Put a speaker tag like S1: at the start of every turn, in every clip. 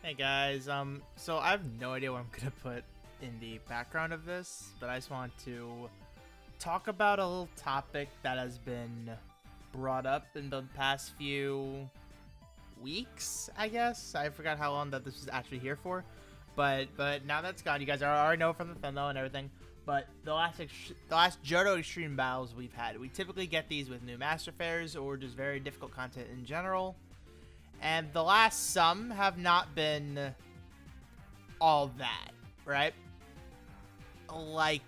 S1: Hey guys, so I have no idea what I'm gonna put in the background of this, but I just want to talk about a little topic that has been brought up in the past few weeks, I guess. I forgot how long that this was actually here for, but now that's gone. You guys already know from the thumbnail and everything. But the last Johto Extreme battles we've had, we typically get these with new Master Fairs or just very difficult content in general. And the last some have not been all that, right? Like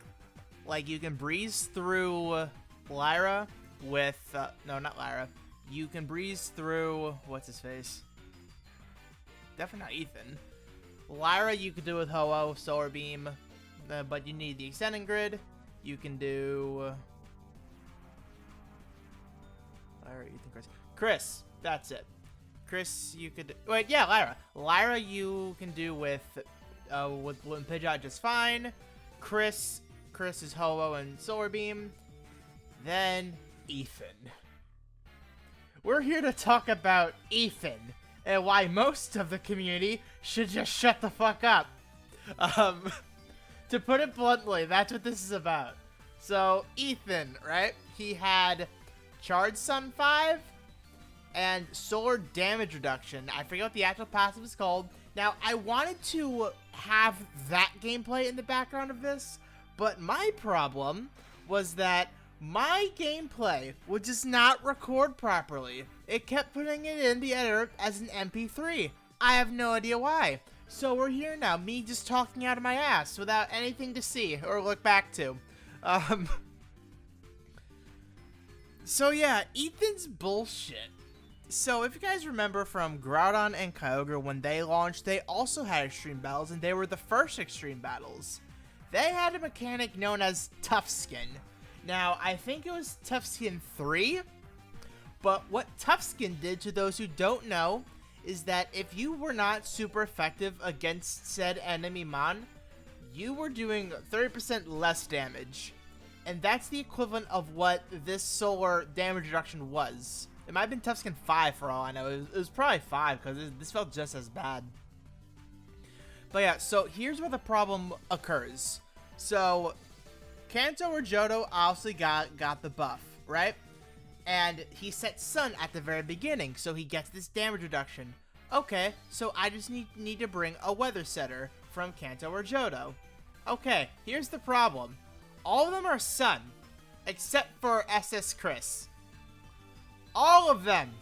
S1: you can breeze through Lyra with, no, not Lyra. You can breeze through, what's his face? Definitely not Ethan. Lyra you could do with Ho-Oh, Solar Beam, but you need the Extending Grid. You can do Lyra, Ethan, Chris, that's it. Chris, you could wait. Yeah, Lyra. Lyra, you can do with Blue and Pidgeot just fine. Chris is Ho-Oh and Solar Beam. Then Ethan. We're here to talk about Ethan and why most of the community should just shut the fuck up. To put it bluntly, that's what this is about. So Ethan, right? He had Charge Sun 5. And solar damage reduction. I forget what the actual passive is called. Now, I wanted to have that gameplay in the background of this, but my problem was that my gameplay would just not record properly. It kept putting it in the editor as an MP3. I have no idea why. So we're here now, me just talking out of my ass without anything to see or look back to. So yeah, Ethan's bullshit. So, if you guys remember from Groudon and Kyogre, when they launched, they also had Extreme Battles, and they were the first Extreme Battles. They had a mechanic known as Tough Skin. Now, I think it was Tough Skin 3, but what Tough Skin did, to those who don't know, is that if you were not super effective against said enemy mon, you were doing 30% less damage. And that's the equivalent of what this solar damage reduction was. It might have been Tough Skin 5 for all I know. It was probably 5 because this felt just as bad. But yeah, so here's where the problem occurs. So, Kanto or Johto obviously got the buff, right? And he set Sun at the very beginning, so he gets this damage reduction. Okay, so I just need to bring a Weather Setter from Kanto or Johto. Okay, here's the problem. All of them are Sun, except for SS Chris. All of them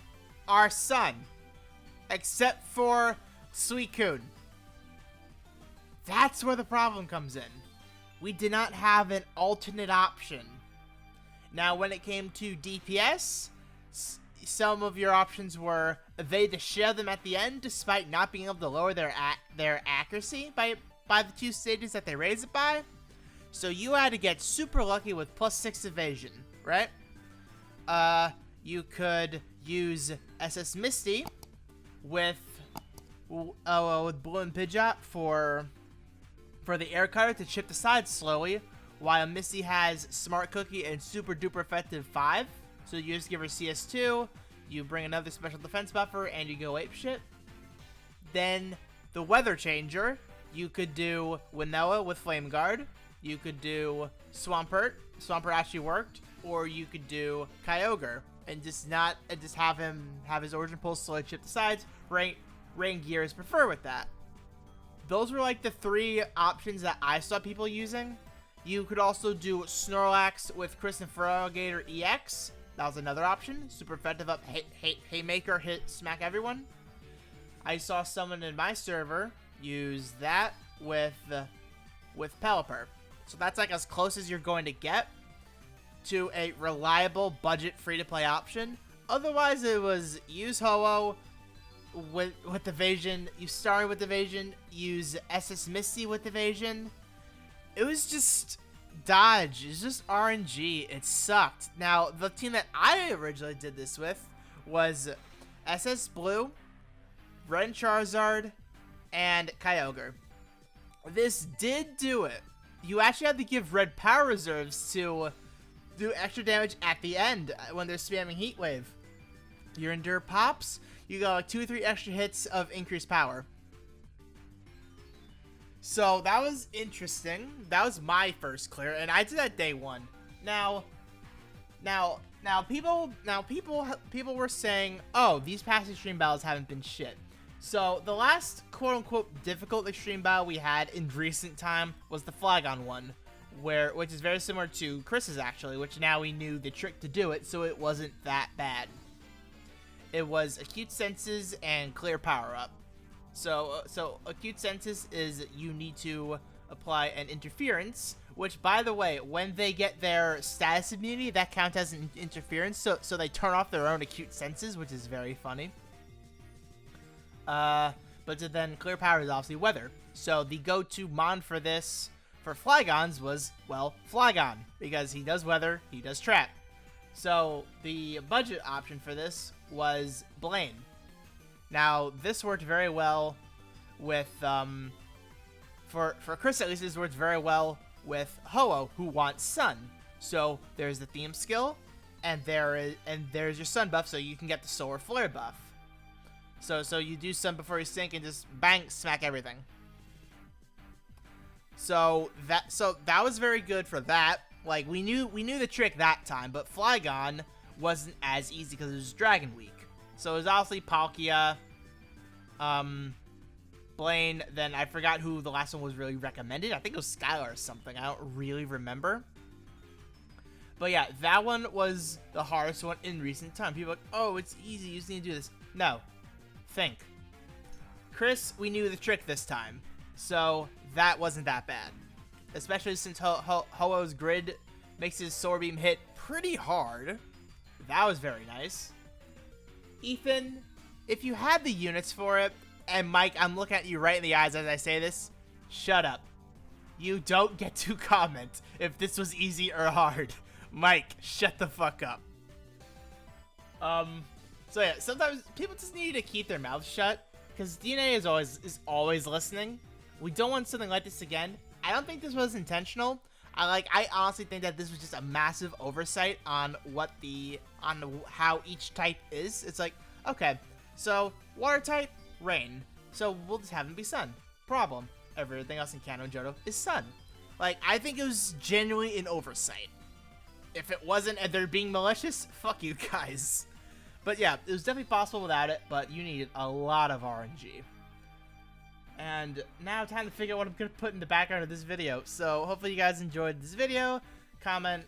S1: are Sun, except for Suicune. That's where the problem comes in. We did not have an alternate option. Now, when it came to DPS, some of your options were evade to share them at the end, despite not being able to lower their accuracy by the 2 stages that they raise it by. So you had to get super lucky with +6 evasion, right? You could use SS Misty with Blue and Pidgeot for the air cutter to chip the sides slowly, while Misty has Smart Cookie and super duper effective 5. So you just give her CS2, you bring another special defense buffer, and you go apeshit. Then the Weather Changer, you could do Winella with Flame Guard, you could do Swampert actually worked, or you could do Kyogre. And just have him have his Origin Pulse slowly chip the sides. Rain Gear is preferred with that. Those were like the 3 options that I saw people using. You could also do Snorlax with Kristen Feraligatr EX. That was another option. Super effective up Haymaker, hit smack everyone. I saw someone in my server use that with Pelipper. So that's like as close as you're going to get to a reliable budget free-to-play option. Otherwise, it was use Ho-Oh with evasion, use Starry with evasion, use SS Misty with evasion. It was just dodge. It's just RNG. It sucked. Now, the team that I originally did this with was SS Blue, Red Charizard, and Kyogre. This did do it. You actually had to give Red Power Reserves to do extra damage at the end when they're spamming Heat Wave. Your Endure pops, you got like 2 or 3 extra hits of increased power. So that was interesting. That was my first clear, and I did that day one. Now, people were saying, oh, these past extreme battles haven't been shit. So the last quote-unquote difficult extreme battle we had in recent time was the Flygon one, which is very similar to Chris's actually, which now we knew the trick to do it, so it wasn't that bad. It was acute senses and clear power up. So acute senses is you need to apply an interference, which by the way, when they get their status immunity, that counts as an interference, so they turn off their own acute senses, which is very funny. But then clear power is obviously weather. So the go-to mon for this, for Flygons was, well, Flygon, because he does weather, he does trap. So the budget option for this was Blaine. Now, this worked very well with, for Chris at least, this worked very well with Ho-Oh, who wants Sun. So there's the theme skill, and there's your Sun buff, so you can get the Solar Flare buff. So you do Sun before you sink and just bang, smack everything. So that was very good for that. Like we knew the trick that time, but Flygon wasn't as easy because it was Dragon Week. So it was obviously Palkia, Blaine, then I forgot who the last one was really recommended. I think it was Skylar or something. I don't really remember. But yeah, that one was the hardest one in recent time. People are like, oh, it's easy, you just need to do this. No. Think. Chris, we knew the trick this time. So that wasn't that bad. Especially since Ho-Oh's grid makes his Sword Beam hit pretty hard. That was very nice. Ethan, if you had the units for it, and Mike, I'm looking at you right in the eyes as I say this, shut up. You don't get to comment if this was easy or hard. Mike, shut the fuck up. So yeah, sometimes people just need to keep their mouths shut, because DNA is always listening. We don't want something like this again. I don't think this was intentional. I honestly think that this was just a massive oversight on how each type is. It's like, okay, so water type, rain. So we'll just have him be sun. Problem. Everything else in Kanto and Johto is sun. Like, I think it was genuinely an oversight. If it wasn't and they're being malicious, fuck you guys. But yeah, it was definitely possible without it, but you needed a lot of RNG. And now time to figure out what I'm going to put in the background of this video. So hopefully you guys enjoyed this video. Comment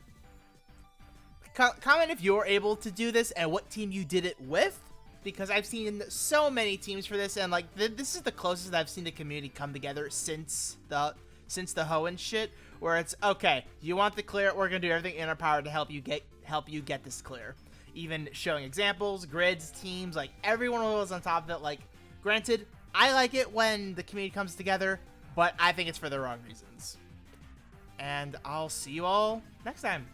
S1: if you're able to do this and what team you did it with. Because I've seen so many teams for this, and like this is the closest I've seen the community come together since the Hoenn shit. Where it's, okay, you want the clear, we're going to do everything in our power to help you get this clear. Even showing examples, grids, teams, like everyone was on top of it. Like, granted, I like it when the community comes together, but I think it's for the wrong reasons. And I'll see you all next time.